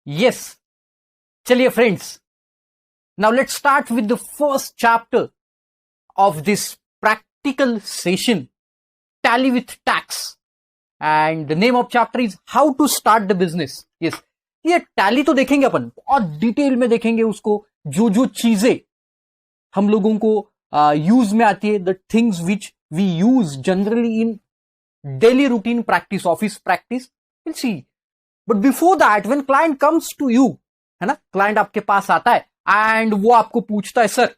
Yes. चलिए friends, now let's start with the first chapter of this practical session, Tally with Tax. And the name of chapter is How to Start the Business. Yes. ये tally तो देखेंगे अपन और detail में देखेंगे उसको, जो जो चीजें हम लोगों को यूज में आती है, the things which we use generally in daily routine practice, office practice, will see. But before that, when client comes to you, है ना, क्लाइंट आपके पास आता है एंड वो आपको पूछता है, sir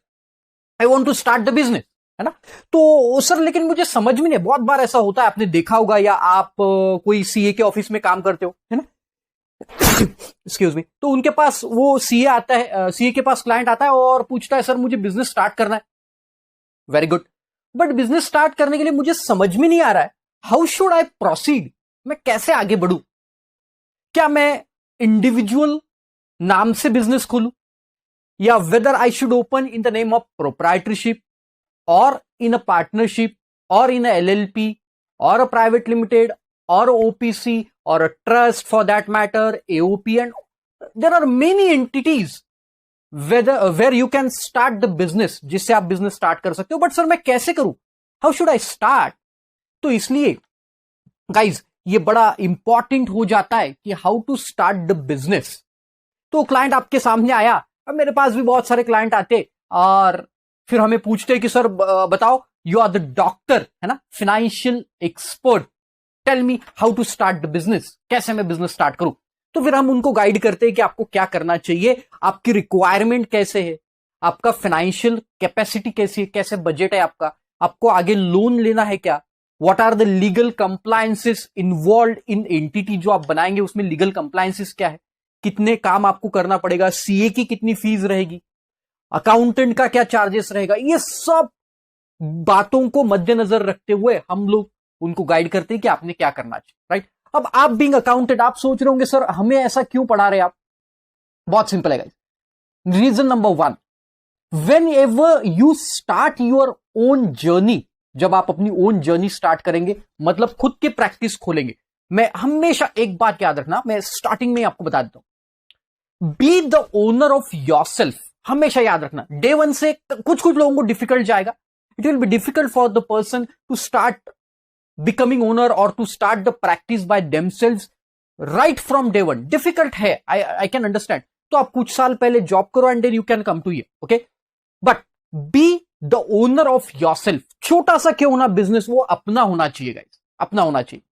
I want to start the business, है ना. तो सर लेकिन मुझे समझ में नहीं, बहुत बार ऐसा होता है, आपने देखा होगा, या आप कोई सीए के ऑफिस में काम करते हो, है ना, एक्सक्यूज मी. तो उनके पास वो सीए आता है, सीए के पास क्लाइंट आता है और पूछता है, सर मुझे बिजनेस स्टार्ट करना है. Very good. But business start करने के लिए मुझे समझ में नहीं आ रहा है, हाउ शुड आई प्रोसीड, मैं कैसे आगे बढ़ूं. क्या मैं इंडिविजुअल नाम से बिजनेस खोलूं, या whether I should open in the name of proprietorship, और इन अ पार्टनरशिप, और इन अ एलएलपी, और अ प्राइवेट लिमिटेड, और OPC, or a trust for that matter, AOP, and there are many entities where you can start the business, जिससे आप business start कर सकते हो. But sir मैं कैसे करूं, हाउ शुड आई स्टार्ट. तो इसलिए गाइज ये बड़ा इंपॉर्टेंट हो जाता है कि how to start the business. तो क्लाइंट आपके सामने आया, अब मेरे पास भी बहुत सारे क्लाइंट आते और फिर हमें पूछते कि सर बताओ, यू आर द डॉक्टर, है ना, financial expert, tell me how to start the business, कैसे मैं बिजनेस स्टार्ट करूं. तो फिर हम उनको गाइड करते हैं कि आपको क्या करना चाहिए, आपकी रिक्वायरमेंट कैसे है, आपका फाइनेंशियल कैपेसिटी कैसी है, कैसे बजट है आपका, आपको आगे लोन लेना है क्या, what are the legal compliances involve in entity जो आप बनाएंगे, उसमें लीगल कंप्लायंसेस क्या है, कितने काम आपको करना पड़ेगा, सीए की कितनी फीस रहेगी, अकाउंटेंट का क्या चार्जेस रहेगा. ये सब बातों को मद्देनजर रखते हुए हम लोग उनको गाइड करते हैं कि आपने क्या करना चाहिए. राइट. अब आप बीइंग अकाउंटेंट, आप सोच रहे होंगे सर हमें ऐसा क्यों पढ़ा रहे आप. बहुत सिंपल है guys. Reason number 1, whenever you start your own journey, जब आप अपनी ओन जर्नी स्टार्ट करेंगे, मतलब खुद की प्रैक्टिस खोलेंगे, मैं हमेशा एक बात याद रखना, मैं स्टार्टिंग में आपको बता देता हूं, be the owner of yourself. हमेशा याद रखना, डे 1 से कुछ लोगों को डिफिकल्ट जाएगा. It will be difficult for the person to start becoming owner or to start the practice by themselves right from day 1. difficult है, I can understand. तो आप कुछ साल पहले जॉब करो and then you can come to here, okay? But be the owner of yourself. छोटा सा क्यों होना बिजनेस, वो अपना होना चाहिए गाइस, अपना होना चाहिए.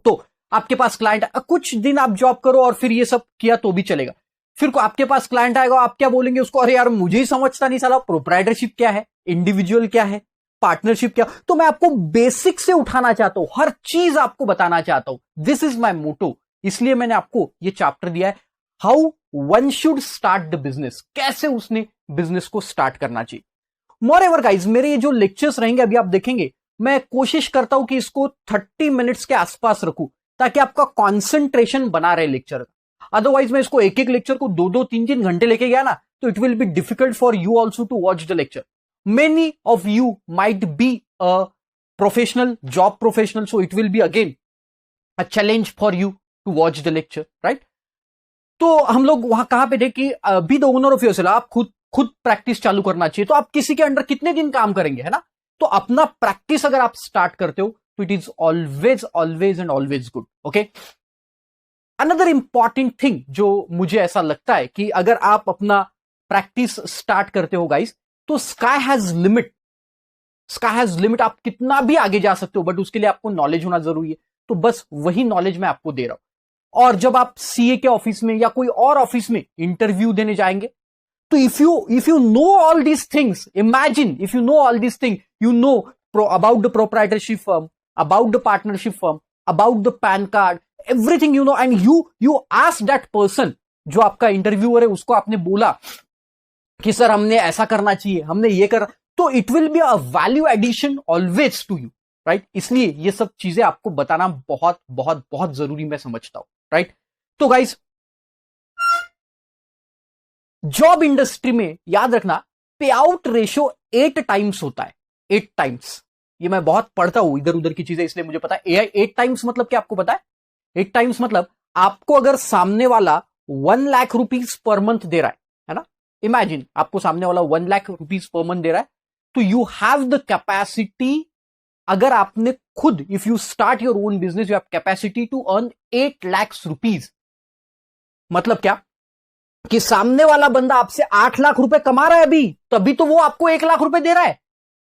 तो आपके पास क्लाइंट, कुछ दिन आप जॉब करो और फिर ये सब किया तो भी चलेगा. फिर को आपके पास क्लाइंट आएगा, आप क्या बोलेंगे उसको, अरे यार मुझे ही समझता नहीं साला, प्रोप्राइटरशिप क्या है, इंडिविजुअल क्या है, पार्टनरशिप क्या. तो मैं आपको बेसिक से उठाना चाहता हूं, हर चीज आपको बताना चाहता हूं. दिस इज माय मोटो. इसलिए मैंने आपको ये चैप्टर दिया है, how one should start the business, कैसे उसने बिजनेस को स्टार्ट करना चाहिए. मोरेओवर गाइज, मेरे ये जो लेक्चर्स रहेंगे अभी आप देखेंगे, मैं कोशिश करता हूं कि इसको 30 मिनट्स के आसपास रखूं, ताकि आपका कॉन्सेंट्रेशन बना रहे लेक्चर. अदरवाइज मैं इसको एक एक लेक्चर को 2-2, 3-3 घंटे लेके गया ना, तो it will be difficult for you also to watch the lecture. Many of you might be a professional, job professional, so it will be again a challenge for you to watch the lecture, right? तो हम लोग वहां कहां पे थे कि be the owner of yourself, आप खुद प्रैक्टिस चालू करना चाहिए. तो आप किसी के अंडर कितने दिन काम करेंगे, है ना. तो अपना प्रैक्टिस अगर आप स्टार्ट करते हो तो it is always and always good. Okay. Another important thing जो मुझे ऐसा लगता है कि अगर आप अपना प्रैक्टिस स्टार्ट करते हो गाइस, तो स्काई हैज लिमिट. आप कितना भी आगे जा सकते हो, बट उसके लिए आपको नॉलेज होना जरूरी है. तो बस वही नॉलेज मैं आपको दे रहा हूं. और जब आप सीए के ऑफिस में या कोई और ऑफिस में इंटरव्यू देने जाएंगे, तो if you know all these things, imagine if you know all these thing, you know about the proprietorship firm, about the partnership firm, about the PAN card, everything you know, and you ask that person, जो आपका interviewer है, उसको आपने बोला कि sir हमने ऐसा करना चाहिए, हमने ये कर, तो it will be a value addition always to you. Right. इसलिए ये सब चीजें आपको बताना बहुत बहुत बहुत जरूरी मैं समझता हूं. राइट. तो गाइस, जॉब इंडस्ट्री में याद रखना, पे आउट रेशियो 8 टाइम्स होता है. 8 टाइम्स. ये मैं बहुत पढ़ता हूं इधर उधर की चीजें, इसलिए मुझे पता है. 8 टाइम्स मतलब क्या आपको पता है? 8 टाइम्स मतलब आपको अगर सामने वाला 1 लाख रुपीज पर मंथ दे रहा है ना, इमेजिन आपको सामने वाला 1 लाख रुपीज पर मंथ दे रहा है, तो यू हैव द कैपेसिटी, अगर आपने खुद, if you start your own business, you have capacity to earn 8 lakh rupees. मतलब क्या कि सामने वाला बंदा आपसे 8 लाख रुपए कमा रहा है अभी, तभी तो वो आपको 1 लाख रुपए दे रहा है।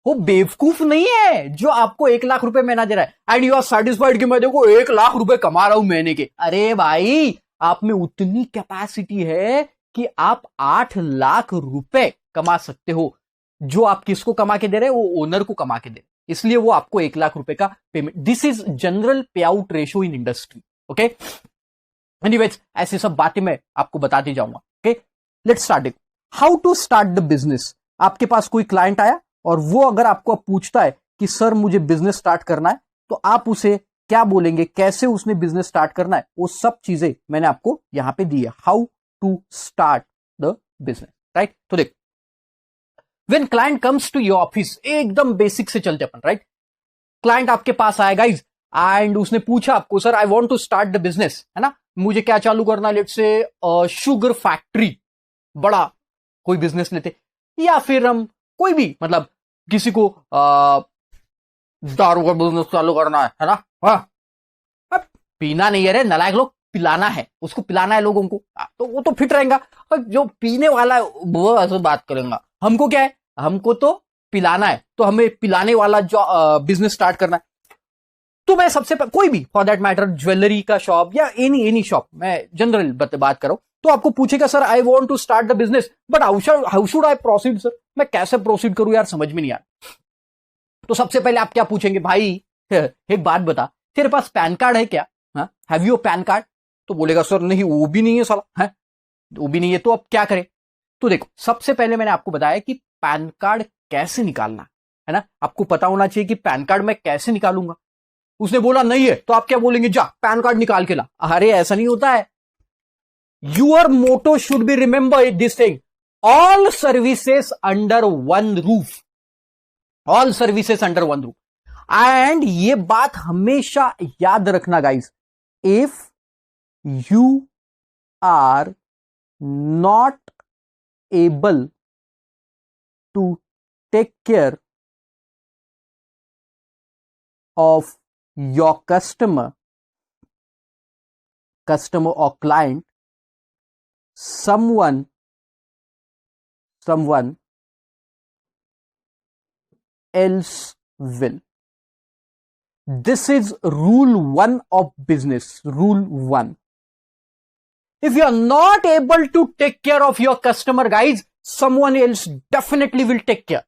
वो बेवकूफ नहीं है जो आपको 1 लाख रुपए महीना दे रहा है एंड यू आर सेटिस्फाइड कि मैं देखो 1 लाख रुपए कमा रहा हूं महीने के। अरे भाई, आप में उतनी कैपेसिटी है कि आप 8 लाख रुपए कमा सकते हो। जो आप किसको कमा के दे रहे हैं, वो ओनर को कमा के दे रहे हैं, इसलिए वो आपको 1 लाख रुपए का payment. This is general pay out ratio in industry. Okay, anyways ऐसी सब बातें मैं आपको बताते जाऊंगा। Okay, let's start. How to start the business. आपके पास कोई क्लाइंट आया और वो अगर आपको पूछता है कि सर मुझे बिजनेस स्टार्ट करना है, तो आप उसे क्या बोलेंगे, कैसे उसने बिजनेस स्टार्ट करना है, वो सब चीजें मैंने आपको यहां पे दी है। How to start the business, right. तो देख, when client comes to your office, एकदम बेसिक से चलते अपन, राइट। क्लाइंट आपके पास आया गाइज एंड उसने पूछा आपको, sir I want to start the business, है ना, मुझे क्या चालू करना, लेट्स से शुगर फैक्ट्री, बड़ा कोई बिजनेस लेते, या फिर हम कोई भी, मतलब किसी को दारू का बिजनेस चालू करना है ना। हाँ, पीना नहीं है रे नालायक लोग, पिलाना है, उसको पिलाना है लोगों को, तो वो तो फिट रहेगा। जो पीने वाला है वो ऐसे बात करेंगे, हमको क्या है, हमको तो पिलाना है, तो हमें पिलाने वाला जो बिजनेस स्टार्ट करना है। तो मैं सबसे कोई भी, फॉर दैट मैटर ज्वेलरी का शॉप या एनी शॉप, मैं जनरल बात कर रहा हूं, तो आपको पूछेगा sir I want to start the business but how should I proceed sir, मैं कैसे प्रोसीड करूं यार, समझ में नहीं आ रहा। तो सबसे पहले आप क्या पूछेंगे, भाई एक बात बता, तेरे पास पैन कार्ड है क्या, हैव यू पैन कार्ड। तो बोलेगा सर नहीं, वो भी नहीं है साला, है वो भी नहीं है, तो अब क्या करें। तो देखो, सबसे पहले मैंने आपको बताया कि पैन कार्ड कैसे निकालना है ना, आपको पता होना चाहिए कि पैन कार्ड मैं कैसे निकालूंगा। उसने बोला नहीं है, तो आप क्या बोलेंगे, जा पैन कार्ड निकाल के ला। अरे ऐसा नहीं होता है, your motto should be remember this thing, all services under one roof, all services under one roof. And ये बात हमेशा याद रखना guys, if you are not able to take care of your customer or client, someone else will. This is rule 1 of business. Rule 1. If you are not able to take care of your customer, guys, someone else definitely will take care.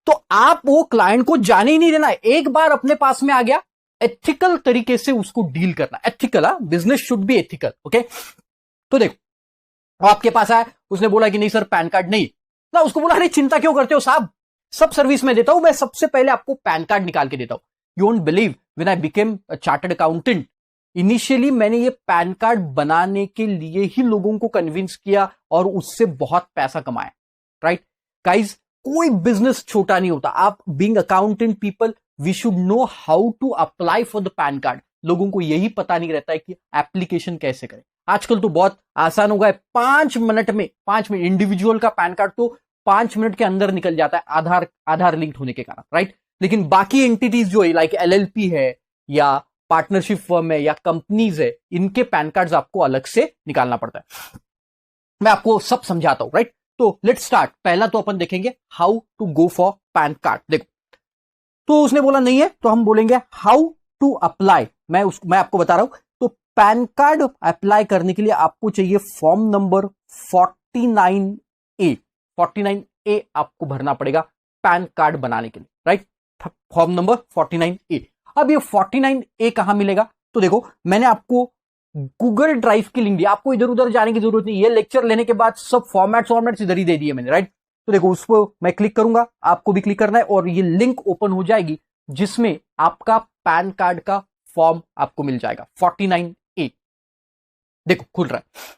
तो आप वो client को जाने ही नहीं देना है, एक बार अपने पास में आ गया, एथिकल तरीके से उसको डील करना। Ethical, business should be ethical. Okay, तो देखो, आपके पास आया, उसने बोला कि नहीं सर पैन कार्ड नहीं ना, उसको बोला अरे चिंता क्यों करते हो साहब, सब सर्विस में देता हूं, मैं सबसे पहले आपको पैन कार्ड निकाल के देता हूं। You won't believe, when I became a chartered accountant, initially मैंने ये पैन कार्ड बनाने के लिए ही लोगों को कन्विंस किया और उससे बहुत पैसा कमाया। राइट गाइज, कोई बिजनेस छोटा नहीं होता। आप being accountant people, we should know how to apply for the PAN card. लोगों को यही पता नहीं रहता है कि एप्लीकेशन कैसे करें। आजकल तो बहुत आसान हो गया है, 5 मिनट में इंडिविजुअल का पैन कार्ड तो 5 मिनट के अंदर निकल जाता है, आधार लिंक्ड होने के कारण, राइट। लेकिन बाकी एंटिटीज जो है, लाइक एलएलपी है या पार्टनरशिप फर्म है या कंपनीज है, इनके पैन कार्ड्स आपको अलग से निकालना पड़ता है। मैं आपको सब समझाता हूं, राइट। तो लेट्स स्टार्ट। पहला तो अपन देखेंगे how to go for PAN card. देखो, तो उसने बोला नहीं है, तो हम बोलेंगे हाउ टू अप्लाई। मैं आपको बता रहा हूं। तो पैन कार्ड अप्लाई करने के लिए आपको चाहिए फॉर्म नंबर 49A। 49A आपको भरना पड़ेगा पैन कार्ड बनाने के लिए, राइट। Form number 49A। अब ये 49A कहां मिलेगा? तो देखो, मैंने आपको गूगल ड्राइव की लिंक दी, आपको इधर उधर जाने की जरूरत नहीं। ये लेक्चर लेने के बाद सब फॉर्मेट्स इधर ही दे दिए मैंने, राइट। तो देखो, उस पर मैं क्लिक करूंगा, आपको भी क्लिक करना है और ये लिंक ओपन हो जाएगी जिसमें आपका पैन कार्ड का फॉर्म आपको मिल जाएगा 49A। देखो खुल रहा है।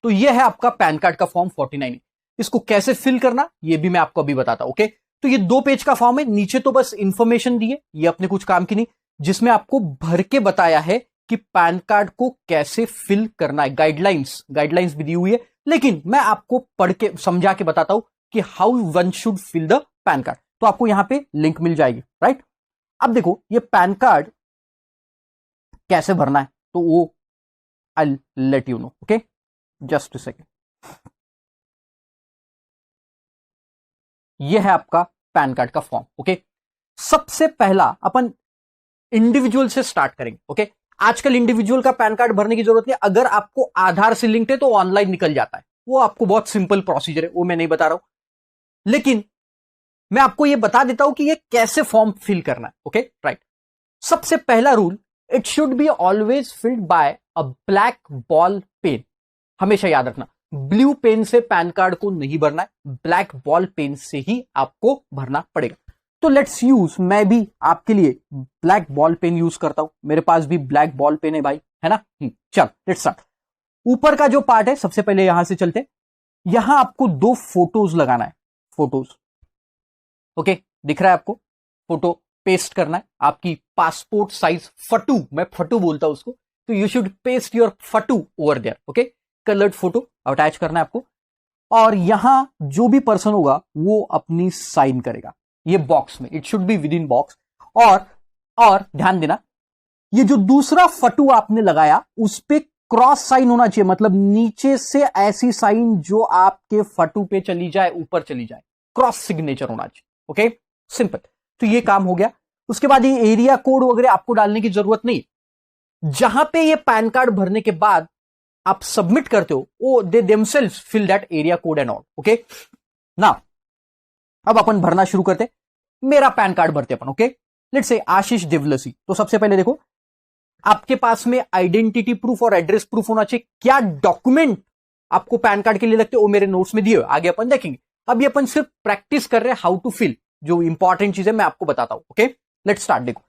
तो ये है आपका पैन कार्ड का फॉर्म 49A। इसको कैसे फिल करना ये भी मैं आपको अभी बताता हूं। ओके, तो ये 2 पेज का फॉर्म है। नीचे तो बस इंफॉर्मेशन दी है, ये अपने कुछ काम की नहीं, जिसमें आपको भर के बताया है कि पैन कार्ड को कैसे फिल करना है। गाइडलाइंस भी दी हुई है, लेकिन मैं आपको पढ़ के समझा के बताता हूं कि how one should fill the PAN card. तो आपको यहां पे लिंक मिल जाएगी, राइट। अब देखो ये पैन कार्ड कैसे भरना है, तो वो I let you know, okay, just a second. ये है आपका पैन कार्ड का फॉर्म, ओके। सबसे पहला अपन इंडिविजुअल से स्टार्ट करेंगे, ओके। आजकल इंडिविजुअल का पैन कार्ड भरने की जरूरत नहीं, अगर आपको आधार से लिंक्ड है तो ऑनलाइन निकल जाता है, वो आपको बहुत सिंपल प्रोसीजर है, वो मैं नहीं बता रहा हूं, लेकिन मैं आपको ये बता देता हूं कि ये कैसे फॉर्म फिल करना है, ओके, राइट। सबसे पहला rule, it should be always filled by a black ball pen. हमेशा याद रखना, ब्लू पेन से पैन कार्ड को नहीं भरना है, ब्लैक बॉल पेन से ही आपको भरना पड़ेगा। तो लेट्स यूज, मैं भी आपके लिए ब्लैक बॉल पेन यूज करता हूं, मेरे पास भी ब्लैक बॉल पेन है भाई, है ना। चल लेट्स स्टार्ट। ऊपर का जो पार्ट है, सबसे पहले यहां से चलते, यहां आपको 2 फोटोज लगाना है, फोटोज, ओके, दिख रहा है आपको, फोटो पेस्ट करना है, आपकी पासपोर्ट साइज फटू, मैं फटू बोलता हूं उसको, तो you should paste your photo over there, okay. Coloured photo attach करना है आपको, और यहां जो भी पर्सन होगा वो अपनी साइन करेगा ये बॉक्स में, it should be with in box. और ध्यान देना, ये जो दूसरा फटू आपने लगाया उस पे क्रॉस साइन होना चाहिए, मतलब नीचे से ऐसी साइन जो आपके फटू पे चली जाए, ऊपर चली जाए, क्रॉस सिग्नेचर होना चाहिए, ओके, सिंपल। तो ये काम हो गया। उसके बाद ये एरिया कोड वगैरह आपको डालने की जरूरत नहीं, जहां पे ये पैन कार्ड भरने के बाद आप सबमिट करते हो, वो they themselves fill that area code and all, okay ना। अब अपन भरना शुरू करते, मेरा पैन कार्ड भरते अपन, ओके। लेट्स से आशीष देवलसी। तो सबसे पहले देखो, आपके पास में आइडेंटिटी प्रूफ और एड्रेस प्रूफ होना चाहिए। क्या डॉक्यूमेंट आपको पैन कार्ड के लिए लगते हो वो मेरे नोट्स में दिए हुए, आगे अपन देखेंगे। अभी अपन सिर्फ प्रैक्टिस कर रहे हैं हाउ टू फिल, जो इंपॉर्टेंट चीज है मैं आपको बताता हूं, ओके। Let's start. देखो,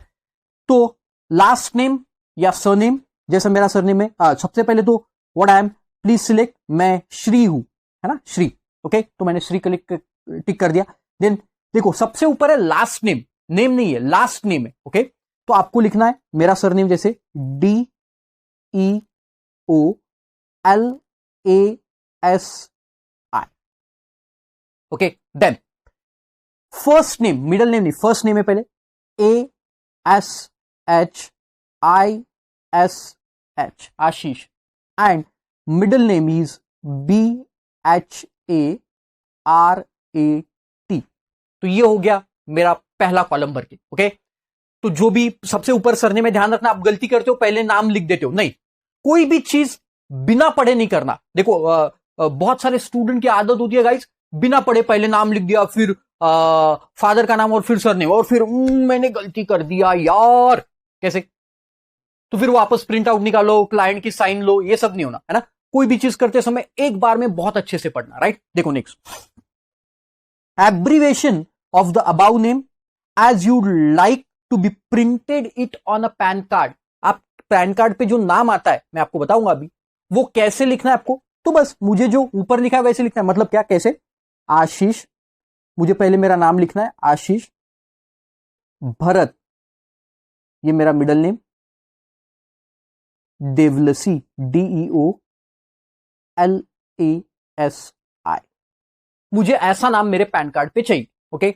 तो लास्ट नेम या सरनेम, जैसे मेरा सरनेम है, सबसे पहले तो what I am, please select, मैं श्री हूं, है ना, श्री, ओके। तो मैंने श्री टिक कर दिया। देन देखो, सबसे ऊपर है लास्ट नेम, नेम नहीं है, लास्ट नेम है, ओके। तो आपको लिखना है मेरा सरनेम, जैसे DEOLASI, okay. Then first name, middle name नहीं, फर्स्ट नेम है पहले, ASHISH, Ashish, and middle name is BHARAT। तो ये हो गया मेरा पहला कॉलम भर के, ओके। तो जो भी सबसे ऊपर सरनेम में, ध्यान रखना, आप गलती करते हो पहले नाम लिख देते हो, नहीं, कोई भी चीज बिना पढ़े नहीं करना। देखो बहुत सारे स्टूडेंट की आदत होती है गाइस, बिना पढ़े पहले नाम लिख दिया, फिर फादर का नाम और फिर सरनेम, और फिर मैंने गलती कर दिया यार, कैसे। तो फिर वापस प्रिंट आउट निकालो, क्लाइंट की साइन लो, ये सब नहीं होना, है ना। कोई भी चीज करते समय एक बार में बहुत अच्छे से पढ़ना, राइट। देखो next, abbreviation of the above name as you like to be printed it on a PAN card. आप पैन कार्ड पे जो नाम आता है, मैं आपको बताऊंगा अभी, वो कैसे लिखना है आपको। तो बस मुझे जो ऊपर लिखा है वैसे लिखना है, मतलब क्या, कैसे, आशीष, मुझे पहले मेरा नाम लिखना है, आशीष भरत, ये मेरा मिडिल नेम, देवलसी, DEOLASI, मुझे ऐसा नाम मेरे पैन कार्ड पे चाहिए, ओके।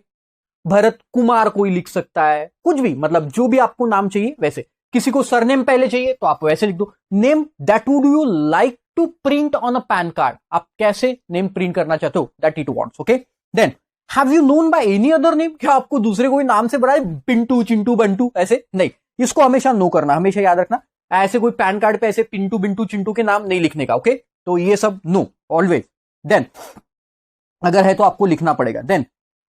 भरत कुमार कोई लिख सकता है, कुछ भी, मतलब जो भी आपको नाम चाहिए वैसे। किसी को सरनेम पहले चाहिए तो आप वैसे लिख दो, name that would you like to print on a PAN card, आप कैसे नेम प्रिंट करना चाहते हो, that it wants, okay. Then have you known by any other name, क्या आपको दूसरे कोई नाम से बुलाए, पिंटू, चिंटू, बंटू, ऐसे नहीं, इसको हमेशा नो करना, हमेशा याद रखना, ऐसे कोई पैन कार्ड पे ऐसे पिंटू, बिंटू, चिंटू के नाम नहीं लिखने का, ओके। तो ये सब नो, ऑलवेज। देन अगर है तो आपको लिखना पड़ेगा। देन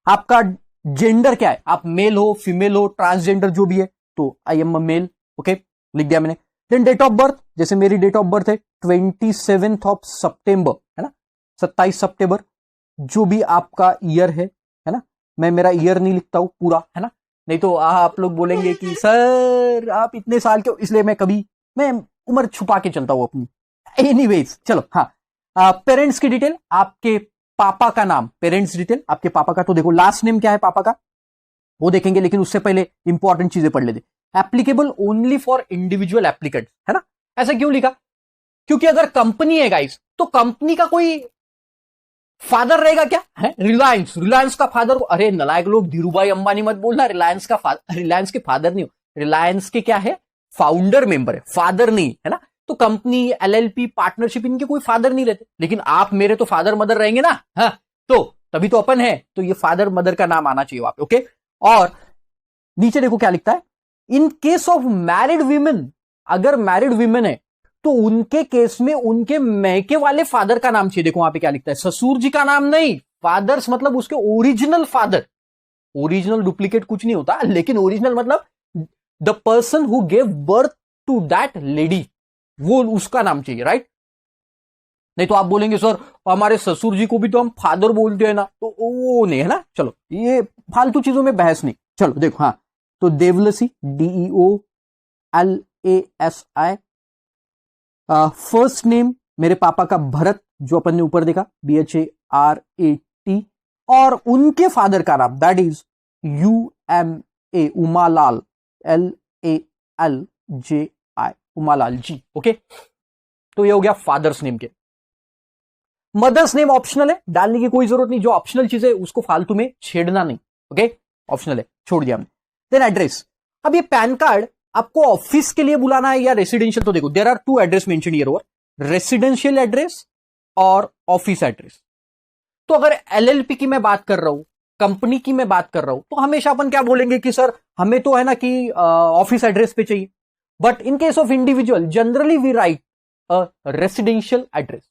आपका जेंडर क्या है, आप मेल हो, फीमेल हो, ट्रांसजेंडर जो भी है, तो I am a male, okay, लिख दिया मैंने। देन डेट ऑफ बर्थ, जैसे मेरी डेट ऑफ बर्थ है 27 सितंबर, है ना, 27 सितंबर, जो भी आपका ईयर है ना। मैं मेरा ईयर नहीं लिखता हूं पूरा, है ना, नहीं तो आप लोग बोलेंगे कि सर आप इतने साल के हो, इसलिए मैं उम्र छुपा के चलता हूं अपनी। एनीवेज चलो, हाँ, पेरेंट्स की डिटेल, आपके पापा का नाम, पेरेंट्स डिटेल आपके पापा का। तो देखो लास्ट नेम क्या है पापा का, वो देखेंगे, लेकिन उससे पहले इंपॉर्टेंट चीजें पढ़ लेते। Applicable only for individual applicant, है ना। ऐसा क्यों लिखा? क्योंकि अगर कंपनी है गाइस, तो कंपनी का कोई फादर रहेगा क्या? है रिलायंस का फादर, अरे नलायक लोग, धीरूभाई अंबानी मत बोलना, रिलायंस के फादर नहीं हो, रिलायंस के क्या है, फाउंडर मेंबर है, फादर नहीं, है ना। तो कंपनी, एलएलपी, पार्टनरशिप, इनके कोई फादर नहीं रहते, लेकिन आप मेरे तो फादर मदर रहेंगे ना, हाँ, तो तभी तो अपन है, तो ये फादर मदर का नाम आना चाहिए वहां पे, ओके। और नीचे देखो क्या लिखता है, इन केस ऑफ मैरिड वीमेन, अगर मैरिड वीमेन है तो उनके केस में उनके मैके वाले फादर का नाम चाहिए। देखो वहां पे क्या लिखता है, ससुर जी का नाम नहीं, फादर्स मतलब उसके ओरिजिनल फादर, ओरिजिनल डुप्लीकेट कुछ नहीं होता, लेकिन ओरिजिनल मतलब the person who gave birth to that lady, वो उसका नाम चाहिए, राइट। नहीं तो आप बोलेंगे सर हमारे ससुर जी को भी तो हम फादर बोलते हैं ना, तो वो नहीं है ना। चलो ये फालतू चीजों में बहस नहीं, चलो देखो, हाँ, तो देवलसी, DEOLASI, फर्स्ट नेम मेरे पापा का भरत, जो अपन ने ऊपर देखा, BHARAT, और उनके फादर का नाम that is UMA, Umalal, LALJI, Umalal ji, okay. तो ये हो गया फादर्स नेम के। मदर्स नेम ऑप्शनल है, डालने की कोई जरूरत नहीं, जो ऑप्शनल चीज है उसको फालतू में छेड़ना नहीं, ओके, ऑप्शनल है, छोड़ दिया हमने। देन एड्रेस, अब ये पैन कार्ड आपको ऑफिस के लिए बुलाना है या रेसिडेंशियल, तो देखो there are two address mention here over, residential address और ऑफिस एड्रेस। तो अगर एलएलपी की मैं बात कर रहा हूं, कंपनी की मैं बात कर रहा हूं, तो हमेशा अपन क्या बोलेंगे कि सर हमें तो है ना कि ऑफिस एड्रेस पे चाहिए, but in case of individual generally we write a residential address.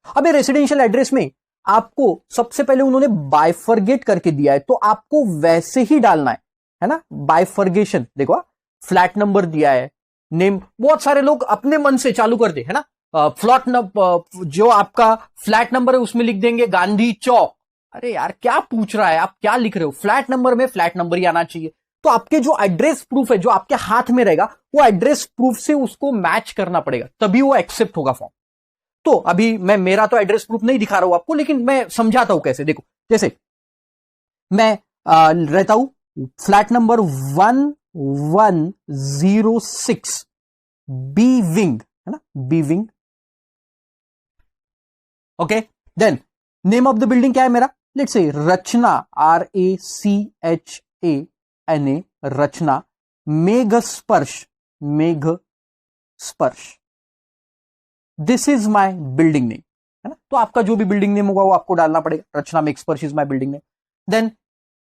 अब ये रेसिडेंशियल एड्रेस में आपको सबसे पहले उन्होंने बाइफरगेट करके दिया है, तो आपको वैसे ही डालना है ना, बाइफरगेशन। देखो फ्लैट नंबर दिया है, नेम, बहुत सारे लोग अपने मन से चालू कर दे, है ना, जो आपका फ्लैट नंबर है उसमें लिख देंगे गांधी चौक। अरे यार क्या पूछ रहा है, आप क्या लिख रहे हो, फ्लैट नंबर में फ्लैट नंबर ही आना चाहिए। तो आपके जो एड्रेस प्रूफ है जो आपके हाथ में रहेगा, वो एड्रेस प्रूफ से उसको मैच करना पड़ेगा, तभी वो एक्सेप्ट होगा फॉर्म। तो अभी मैं मेरा तो एड्रेस प्रूफ नहीं दिखा रहा हूं आपको, लेकिन मैं समझाता हूं कैसे। देखो जैसे मैं रहता हूं फ्लैट नंबर 1106 बी विंग, है ना, B wing, okay. Then name of the building क्या है मेरा, लेट्स से रचना, RACHANA, रचना, मेघ स्पर्श, मेघ स्पर्श, this is my building name, है ना। तो आपका जो भी बिल्डिंग नेम होगा वो आपको डालना पड़ेगा, Rachna Megh Sparsh is my building name. Then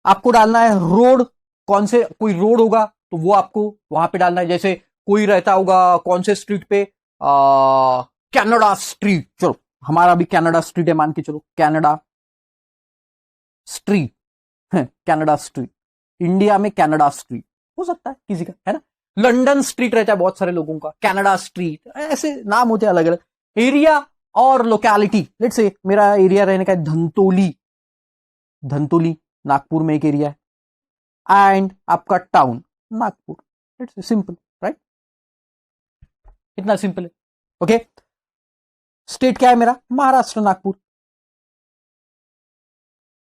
आपको डालना है रोड, कौन से, कोई रोड होगा तो वो आपको वहां पे डालना है, जैसे कोई रहता होगा कौन से स्ट्रीट पे, कनाडा स्ट्रीट, चलो हमारा भी कनाडा स्ट्रीट है मान के चलो, Canada street, Canada street, India में कनाडा स्ट्रीट हो सकता है किसी का, है ना। लंदन स्ट्रीट रहता है बहुत सारे लोगों का, कनाडा स्ट्रीट, ऐसे नाम होते हैं अलग अलग। एरिया और लोकेलिटी, लेट्स से मेरा एरिया रहने का धंतोली, धंतोली नागपुर में एक एरिया है, एंड आपका town Nagpur, it's simple, right, इतना सिंपल है, ओके। स्टेट क्या है मेरा, महाराष्ट्र, नागपुर,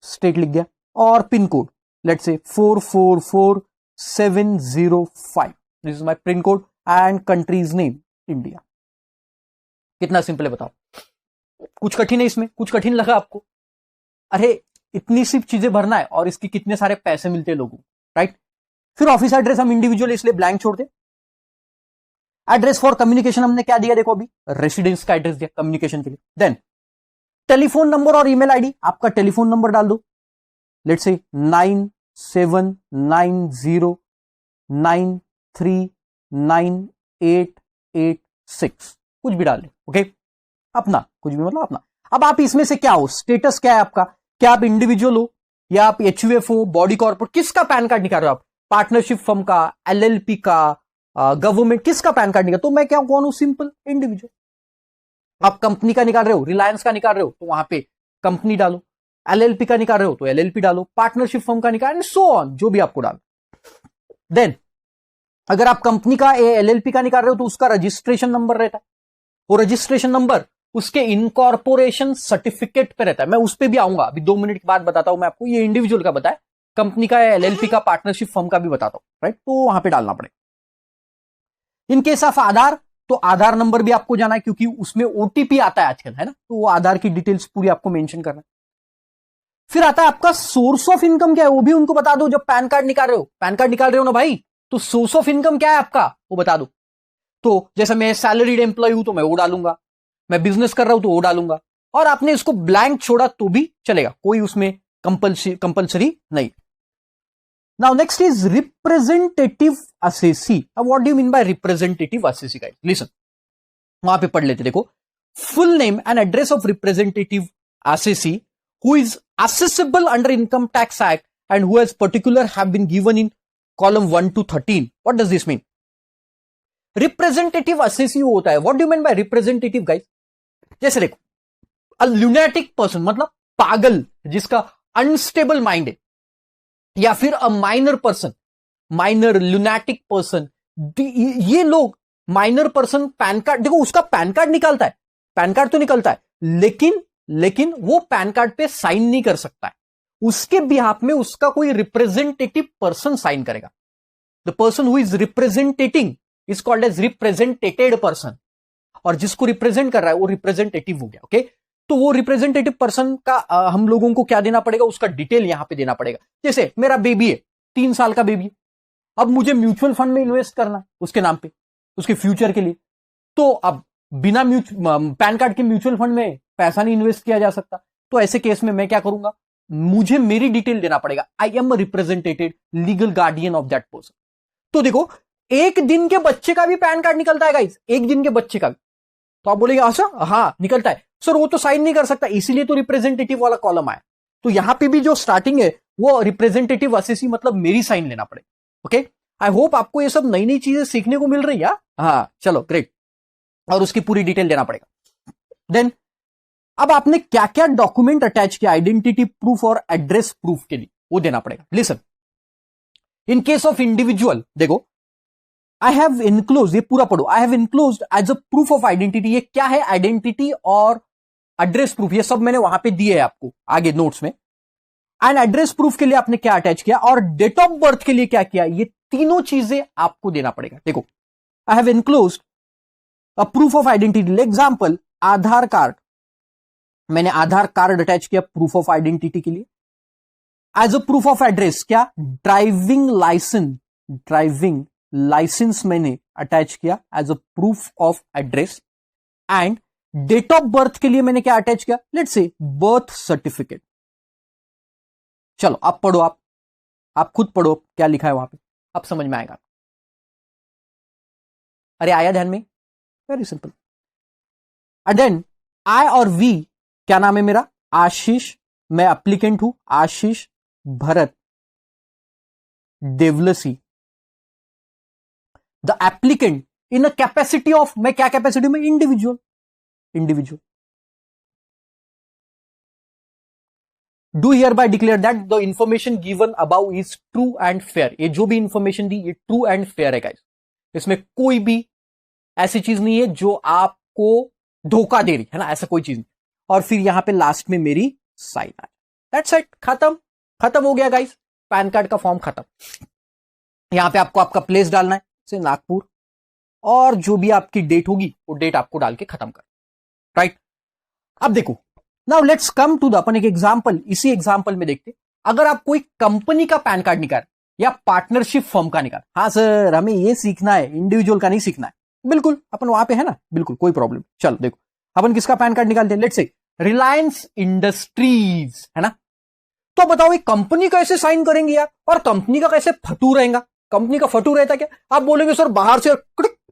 स्टेट लिख गया, और pin code let's say 444705, this is my pin code, and countries name India. कितना सिंपल है बताओ, कुछ कठिन है इसमें, कुछ कठिन लगा आपको? अरे इतनी सी चीजें भरना है और इसके कितने सारे पैसे मिलते हैं लोगों को, राइट। फिर ऑफिस एड्रेस हम इंडिविजुअल इसलिए ब्लैंक छोड़ते। एड्रेस फॉर कम्युनिकेशन हमने क्या दिया, देखो अभी रेसिडेंस का एड्रेस दिया कम्युनिकेशन के लिए। देन टेलीफोन नंबर और ईमेल आईडी, आपका टेलीफोन नंबर डाल दो, लेट्स से 9790939886, कुछ भी डाल दे, ओके, अपना कुछ भी, मतलब अपना। अब आप इसमें से क्या हो, स्टेटस क्या है आपका, क्या आप इंडिविजुअल हो या आप HUF हो, बॉडी कॉर्पोरेट, किसका पैन कार्ड निकाल रहे हो आप, पार्टनरशिप फर्म का, LLP का, गवर्नमेंट, किसका पैन कार्ड निकाल, तो मैं क्या कौन हूं, सिंपल इंडिविजुअल। आप कंपनी का निकाल रहे हो, रिलायंस का निकाल रहे हो, तो वहां पे कंपनी डालो, LLP का निकाल रहे हो तो LLP डालो, पार्टनरशिप फर्म का निकाल, एंड सो ऑन, जो भी आपको डालो। देन अगर आप कंपनी का LLP का निकाल रहे हो तो उसका रजिस्ट्रेशन नंबर रहता है, वो रजिस्ट्रेशन नंबर उसके इनकॉर्पोरेशन सर्टिफिकेट पे रहता है, मैं उस पर भी आऊंगा, अभी 2 मिनट के बाद बताता हूं मैं आपको, ये इंडिविजुअल का बताया, कंपनी का या एलएलपी का, पार्टनरशिप फर्म का भी बताता हूं, राइट? तो वहां पे डालना पड़ेगा। इन केस ऑफ आधार, तो आधार नंबर भी आपको जाना है क्योंकि उसमें ओटीपी आता है आजकल, है ना? तो वो आधार की डिटेल्स पूरी आपको मेंशन करना है। फिर आता है आपका सोर्स ऑफ इनकम क्या है, वो भी उनको बता दो। जब पैन कार्ड निकाल रहे हो, पैन कार्ड निकाल रहे हो ना भाई, तो सोर्स ऑफ इनकम क्या है आपका वो बता दो। तो जैसे मैं सैलरीड एम्प्लॉय हूं तो मैं वो डालूंगा, मैं बिजनेस कर रहा हूं तो वो डालूंगा, और आपने इसको ब्लैंक छोड़ा तो भी चलेगा, कोई उसमें कंपल्सरी नहीं। Now next is representative assessee. अब what do you mean by representative assessee guys? Listen, वहां पे पढ़ लेते, देखो। Full name and address of representative assessee who is accessible under income tax act and who has particular have been given in column 1 to 13. What does this mean? Representative assessee होता है। What do you mean by representative guys? जैसे देखो, a lunatic person मतलब पागल, जिसका unstable mind है, या फिर a minor person, minor lunatic person, ये लोग माइनर पर्सन पैन कार्ड, देखो उसका पैन कार्ड निकालता है, पैन कार्ड तो निकलता है, लेकिन वो पैन कार्ड पे साइन नहीं कर सकता है। उसके बिहाफ में उसका कोई रिप्रेजेंटेटिव पर्सन साइन करेगा। The person who is representing is called as represented person, और जिसको रिप्रेजेंट कर रहा है वो रिप्रेजेंटेटिव हो गया। ओके, तो वो रिप्रेजेंटेटिव पर्सन का हम लोगों को क्या देना पड़ेगा, उसका डिटेल यहां पे देना पड़ेगा। जैसे मेरा बेबी है, 3 साल का बेबी है, अब मुझे म्यूचुअल फंड में इन्वेस्ट करना है उसके नाम पे, उसके फ्यूचर के लिए। तो अब बिना पैन कार्ड के म्यूचुअल फंड में पैसा नहीं इन्वेस्ट किया जा सकता। तो ऐसे केस में मैं क्या करूंगा, मुझे मेरी डिटेल देना पड़ेगा। I am represented legal guardian of that person. तो देखो, 1 दिन के बच्चे का भी पैन कार्ड निकलता है गाइस, 1 दिन के बच्चे का भी। तो आप बोलेंगे अच्छा, हाँ निकलता है सर, वो तो साइन नहीं कर सकता, इसीलिए तो रिप्रेजेंटेटिव वाला कॉलम आया। तो यहां पे भी जो स्टार्टिंग है वो रिप्रेजेंटेटिव असेसी, मतलब मेरी साइन लेना पड़ेगा। ओके, आई होप आपको ये सब नई नई चीजें सीखने को मिल रही है। हाँ चलो ग्रेट, और उसकी पूरी डिटेल देना पड़ेगा। देन अब आपने क्या क्या डॉक्यूमेंट अटैच किया आइडेंटिटी प्रूफ और एड्रेस प्रूफ के लिए, वो देना पड़ेगा। Listen, in case of individual, देखो आई हैव इनक्लोज, ये पूरा पढ़ो, I have enclose as a proof of identity. ये क्या है, आइडेंटिटी और एड्रेस प्रूफ, ये सब मैंने वहां पे दिए है आपको आगे नोट्स में। एंड एड्रेस प्रूफ के लिए आपने क्या अटैच किया, और डेट ऑफ बर्थ के लिए क्या किया, ये तीनों चीजें आपको देना पड़ेगा। देखो, I have enclose a proof of identity, example Aadhaar card, मैंने आधार कार्ड अटैच किया प्रूफ ऑफ आइडेंटिटी के लिए। As a proof of address क्या, ड्राइविंग लाइसेंस मैंने अटैच किया as a proof of address. And date of birth के लिए मैंने क्या अटैच किया, लेट्स से बर्थ सर्टिफिकेट। चलो आप पढ़ो, आप खुद पढ़ो क्या लिखा है वहां पे, अब समझ में आएगा। अरे आया ध्यान में, very simple. And then I और वी, क्या नाम है मेरा, आशीष, मैं एप्लीकेंट हूं, Ashish Bharat Devalsi, the applicant in a capacity of, मैं क्या कैपेसिटी में, individual do hereby declare that the information given above is true and fair. ये जो भी इंफॉर्मेशन दी ये ट्रू एंड फेयर है गाइस, इसमें कोई भी ऐसी चीज नहीं है जो आपको धोखा दे रही है ना, ऐसा कोई चीज नहीं। और फिर यहां पे लास्ट में मेरी साइन आ, दैट्स इट, खत्म हो गया गाइस, पैन कार्ड का फॉर्म खत्म। यहां पे आपको आपका प्लेस डालना है, से नागपुर, और जो भी आपकी डेट होगी वो डेट आपको डाल के खत्म कर, राइट। अब देखो, now let's come to the, अपन एक एग्जांपल, इसी एग्जांपल में देखते, अगर आप कोई कंपनी का पैन कार्ड निकाल या पार्टनरशिप फर्म का निकाल, हाँ सर हमें ये सीखना है, इंडिविजुअल का नहीं सीखना है, बिल्कुल अपन वहां पे है ना, बिल्कुल कोई प्रॉब्लम। चलो देखो, अपन किसका पैन कार्ड निकालते हैं, लेट्स से रिलायंस इंडस्ट्रीज, है ना। तो बताओ ये कंपनी कैसे साइन करेंगे यार, और कंपनी का कैसे फटू रहेगा, कंपनी का फटू रहता क्या, आप बोलेंगे सर बाहर से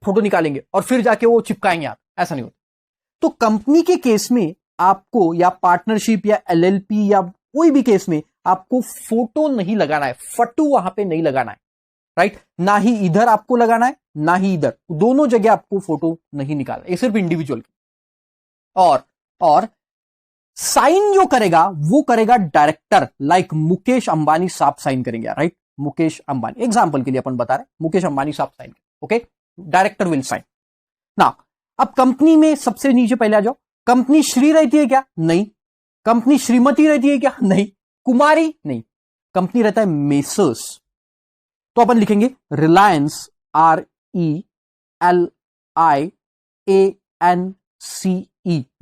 फोटो निकालेंगे और फिर जाके वो चिपकाएंगे आप, ऐसा नहीं होता। तो कंपनी के केस में आपको, या पार्टनरशिप या एलएलपी या कोई भी केस में आपको फोटो नहीं लगाना है, फटू वहां पे नहीं लगाना है, राइट। ना ही इधर आपको लगाना है ना ही इधर, दोनों जगह आपको फोटो नहीं निकालना, ये सिर्फ इंडिविजुअल की। और साइन जो करेगा वो करेगा डायरेक्टर, लाइक मुकेश अंबानी साहब साइन करेंगे, राइट। मुकेश अंबानी एग्जांपल के लिए अपन बता रहे, मुकेश अंबानी साहब sign, okay, director will sign. ना अब कंपनी में सबसे नीचे पहले आ जाओ, कंपनी श्री रहती है क्या, नहीं। कंपनी श्रीमती रहती है क्या, नहीं। कुमारी, नहीं। कंपनी रहता है मेसर्स, तो अपन लिखेंगे रिलायंस, RELIANCE,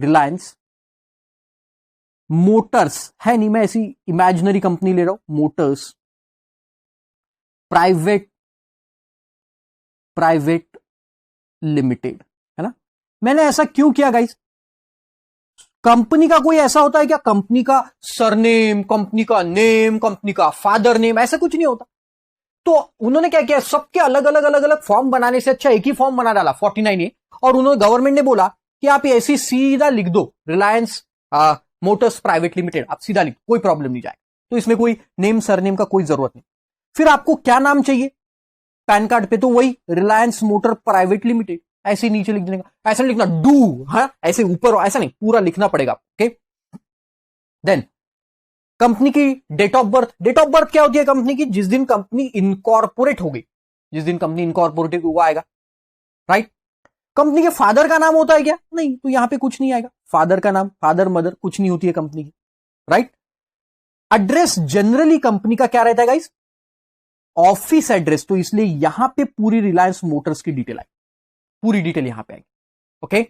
रिलायंस। मोटर्स है नहीं, मैं ऐसी इमेजिनरी कंपनी ले रहा हूं, मोटर्स प्राइवेट लिमिटेड, है ना। मैंने ऐसा क्यों किया गाइस? कंपनी का कोई ऐसा होता है क्या? कंपनी का सरनेम, कंपनी का नेम, कंपनी का फादर नेम, ऐसा कुछ नहीं होता। तो उन्होंने क्या किया, सबके अलग अलग अलग अलग फॉर्म बनाने से अच्छा एक ही फॉर्म बना डाला 49A, और उन्होंने गवर्नमेंट ने बोला कि आप ऐसी सीधा लिख दो रिलायंस मोटर्स प्राइवेट लिमिटेड, आप सीधा लिख, कोई प्रॉब्लम नहीं जाएगा। तो इसमें कोई नेम सरनेम का कोई जरूरत नहीं। फिर आपको क्या नाम चाहिए पैन कार्ड पे? तो वही रिलायंस मोटर प्राइवेट लिमिटेड, ऐसे नीचे लिख देने का, ऐसा नहीं लिखना डू, हाँ ऐसे ऊपर, ऐसा नहीं, पूरा लिखना पड़ेगा। ओके, देन कंपनी की date of birth. Date of birth क्या होती है कंपनी की? जिस दिन कंपनी इनकॉर्पोरेट हो गई, जिस दिन कंपनी इनकॉर्पोरेट हुआ आएगा, राइट। कंपनी के फादर का नाम होता है क्या? नहीं, तो यहां पे कुछ नहीं आएगा, फादर का नाम, फादर मदर कुछ नहीं होती है कंपनी की, राइट। एड्रेस जनरली कंपनी का क्या रहता है गाइस? ऑफिस एड्रेस, तो इसलिए यहां पे पूरी रिलायंस मोटर्स की डिटेल आएगी, पूरी डिटेल यहां पे आएगी। Okay,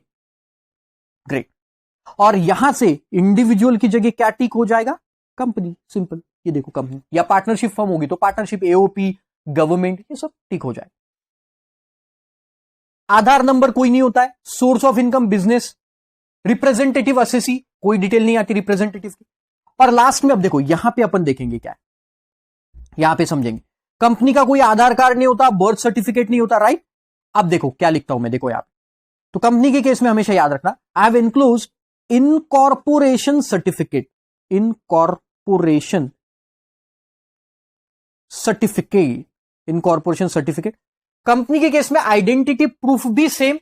great. और यहां से इंडिविजुअल की जगह क्या टिक हो जाएगा? Company, simple. ये देखो कंपनी, या पार्टनरशिप फर्म होगी तो पार्टनरशिप, एओपी, गवर्नमेंट, ये सब टिक हो जाएगा। आधार नंबर कोई नहीं होता है। Source of income business, representative assessee, कोई डिटेल नहीं आती रिप्रेजेंटेटिव की। और लास्ट में अब देखो यहां पे अपन देखेंगे क्या है, यहां पे समझेंगे। कंपनी का कोई आधार कार्ड नहीं होता, बर्थ सर्टिफिकेट नहीं होता, राइट। अब देखो क्या लिखता हूं मैं, देखो यहां पे, तो कंपनी के केस में हमेशा याद रखना, I have इनक्लूज incorporation certificate, incorporation certificate, incorporation certificate. Company के केस में आइडेंटिटी प्रूफ भी सेम,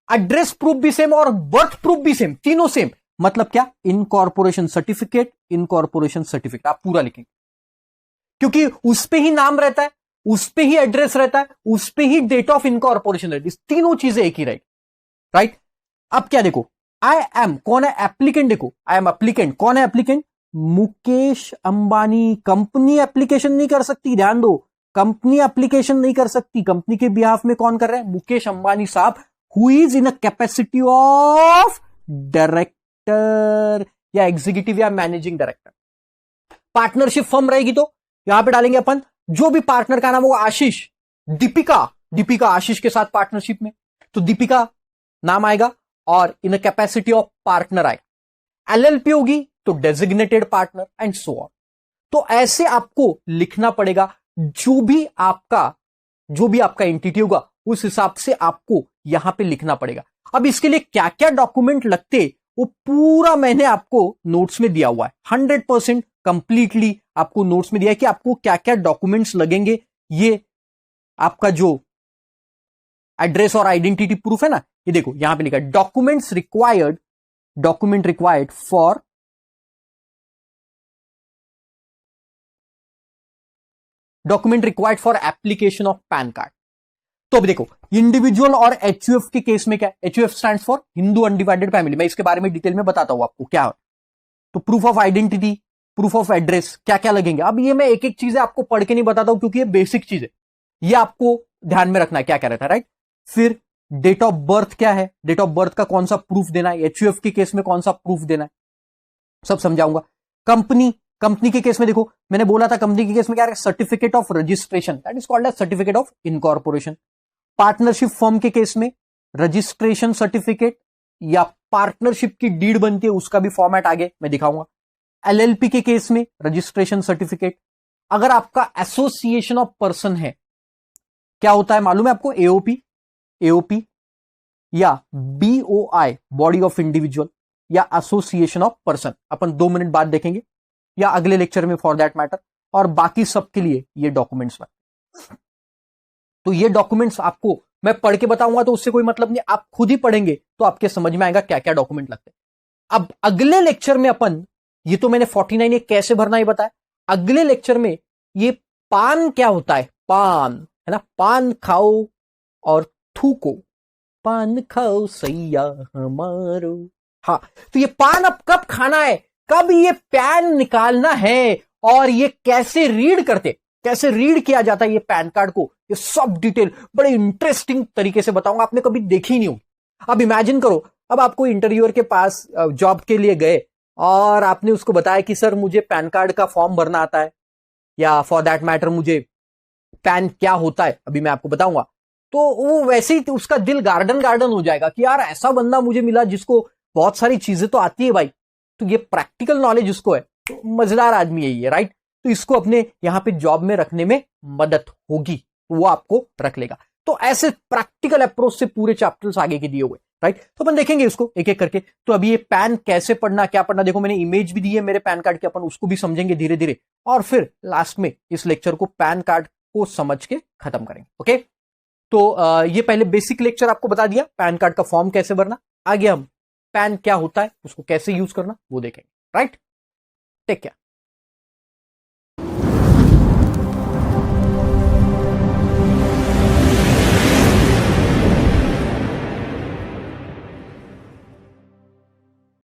एड्रेस प्रूफ भी सेम और बर्थ प्रूफ भी सेम, तीनों सेम। मतलब क्या? इनकॉर्पोरेशन सर्टिफिकेट, इनकॉर्पोरेशन सर्टिफिकेट, आप पूरा लिखेंगे, क्योंकि उस पे ही नाम रहता है, उस पे ही एड्रेस रहता है, उस पे ही डेट ऑफ इनकॉर्पोरेशन रहती है, तीनों चीजें एक ही, राइट। अब क्या देखो, आई एम, कौन है एप्लीकेंट? देखो आई एम एप्लीकेंट, कौन है applicant? Mukesh Ambani. Company application नहीं कर सकती, ध्यान दो, कंपनी एप्लीकेशन नहीं कर सकती, कंपनी के बिहाफ में कौन कर रहा है? मुकेश अंबानी साहब, who is in a capacity of director या एग्जीक्यूटिव या मैनेजिंग डायरेक्टर। पार्टनरशिप फर्म रहेगी तो यहां पे डालेंगे अपन, जो भी पार्टनर का नाम होगा, आशीष, दीपिका आशीष के साथ पार्टनरशिप में, तो दीपिका नाम आएगा और इन कैपेसिटी ऑफ पार्टनर आएगा। एलएलपी होगी तो designated partner and so on. तो ऐसे आपको लिखना पड़ेगा, जो भी आपका एंटिटी होगा उस हिसाब से आपको यहां पे लिखना पड़ेगा। अब इसके लिए क्या क्या डॉक्यूमेंट लगते वो पूरा मैंने आपको नोट्स में दिया हुआ है, 100% कंप्लीटली आपको नोट्स में दिया है कि आपको क्या क्या डॉक्यूमेंट्स लगेंगे। ये आपका जो एड्रेस और आइडेंटिटी प्रूफ है ना, ये देखो यहां पे लिखा है document required for application of pan card. तो अब देखो इंडिविजुअल और एचयूएफ के केस में क्या है? HUF stand for Hindu undivided family, मैं इसके बारे में डिटेल में बताता हूं आपको क्या है। तो proof of identity, proof of address, क्या क्या लगेंगे। अब ये मैं एक एक चीजें आपको पढ़ के नहीं बताता हूं क्योंकि ये बेसिक चीज है, ये आपको ध्यान में रखना है क्या क्या रहता है, राइट। फिर डेट ऑफ बर्थ क्या है, डेट ऑफ बर्थ का कौन सा प्रूफ देना है, एचयूएफ के केस में कौन सा प्रूफ देना है, सब समझाऊंगा। कंपनी के केस में देखो मैंने बोला था, कंपनी के केस में क्या है? Certificate of registration, that is called as certificate of incorporation. Partnership firm के केस में रजिस्ट्रेशन सर्टिफिकेट या पार्टनरशिप की डीड बनती है, उसका भी फॉर्मेट आगे मैं दिखाऊंगा। एलएलपी के केस में रजिस्ट्रेशन सर्टिफिकेट। अगर आपका एसोसिएशन ऑफ पर्सन है, क्या होता है मालूम है आपको? एओपी या बीओआई, बॉडी ऑफ इंडिविजुअल, या association of person, upon 2 minute बाद देखेंगे या अगले लेक्चर में फॉर दैट मैटर। और बाकी सबके लिए ये डॉक्यूमेंट्स लगते। तो ये डॉक्यूमेंट्स आपको मैं पढ़ के बताऊंगा तो उससे कोई मतलब नहीं, आप खुद ही पढ़ेंगे तो आपके समझ में आएगा क्या क्या डॉक्यूमेंट लगते हैं। अब अगले लेक्चर में अपन, ये तो मैंने 49 कैसे भरना ही बताया, अगले लेक्चर में ये पान क्या होता है, पान है ना, पान खाओ और थूको, पान खाओ सैया हमारो। हाँ, तो ये पान अब कब खाना है, कब ये पैन निकालना है और ये कैसे रीड किया जाता है ये पैन कार्ड को, ये सब डिटेल बड़े इंटरेस्टिंग तरीके से बताऊंगा, आपने कभी देखी नहीं होगी। अब इमेजिन करो, अब आपको इंटरव्यूअर के पास जॉब के लिए गए और आपने उसको बताया कि सर मुझे पैन कार्ड का फॉर्म भरना आता है, या फॉर दैट मैटर मुझे पैन क्या होता है अभी मैं आपको बताऊंगा। तो वो वैसे ही उसका दिल गार्डन हो जाएगा कि यार ऐसा बंदा मुझे मिला जिसको बहुत सारी चीजें तो आती है भाई, तो ये प्रैक्टिकल नॉलेज उसको है, तो मजेदार आदमी है ये, राइट। तो इसको अपने यहां पे जॉब में रखने में मदद होगी, वो आपको रख लेगा। तो ऐसे प्रैक्टिकल अप्रोच से पूरे चैप्टर्स आगे के दिए हुए, राइट। तो अपन देखेंगे इसको एक एक करके। तो अभी ये पैन कैसे पढ़ना, क्या पढ़ना, देखो मैंने इमेज भी दी है मेरे पैन कार्ड की, अपन उसको भी समझेंगे धीरे धीरे, और फिर लास्ट में इस लेक्चर को पैन कार्ड को समझ के खत्म करेंगे। ओके, तो ये पहले बेसिक लेक्चर आपको बता दिया, पैन कार्ड का फॉर्म कैसे भरना। आगे हम पैन क्या होता है, उसको कैसे यूज करना वो देखेंगे, राइट। Take care.